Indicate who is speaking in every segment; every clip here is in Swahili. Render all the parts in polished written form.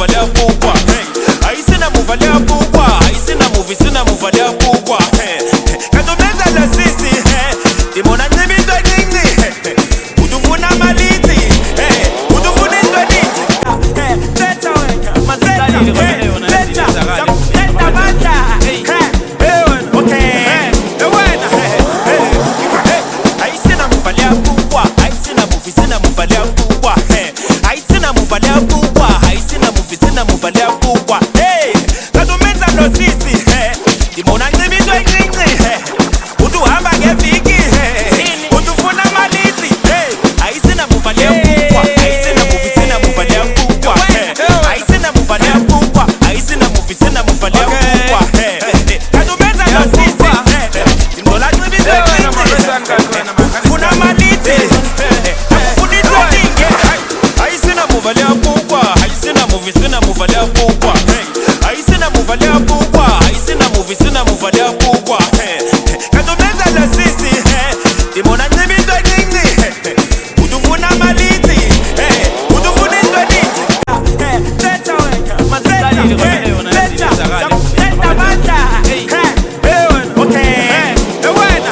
Speaker 1: muvalia bukwa. Aisina muvalia bukwa, aisina movie sina muvalia bukwa. Katomeza la sisi, dimona nimi ndo nini. Udufuna maliti, udufuna ndo nini. Teta weka, mazeta, teta, teta bata. Okay, wena. Aisina muvalia bukwa, aisina movie sina muvalia bukwa. Aisina muvalia bukwa, aisina movie sina muvalia bukwa. Katomeza lo sisi, dimona nimi ndo nini. Uduhamba ngeviki, udufuna maliti. Aisina muvalia bukwa, aisina movie sina muvalia bukwa. Aisina muvalia bukwa, aisina movie sina muvalia bukwa. Katomeza lo sisi, dimona nimi ndo nini. Udufuna maliti, udufuna ninge. Aisina muvalia bukwa, aisina movie sina muvalia bukwa. Aisina muvalia bukwa, aisina movie sina muvalia bukwa. Katomeza la sisi, dimona nimi ndo nini. Udufuna maliti, udufuna ndo nini. Teta weka, mazeta, teta, teta bata. Okay, wena.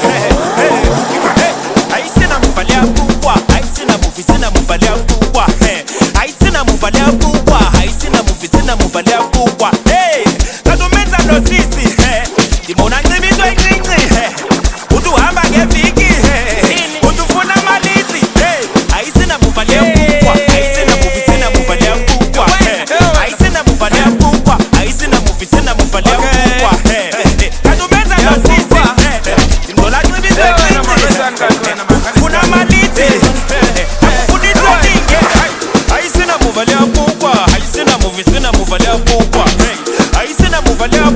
Speaker 1: Aisina muvalia bukwa, aisina movie sina muvalia bukwa. Aisina muvalia bukwa, aisina movie sina muvalia bukwa. Katomeza lo sisi, dimona nimi ndo nini. Uduhamba ngeviki, udufuna maliti. Aisina muvalia bukwa, aisina movie sina muvalia bukwa. Aisina muvalia bukwa, aisina movie sina muvalia bukwa. Katomeza lo sisi, dimona nimi ndo nini. Udufuna maliti, udufuna ndo ninge. Aisina muvalia bukwa, aisina movie sina muvalia bukwa. Aisina muvalia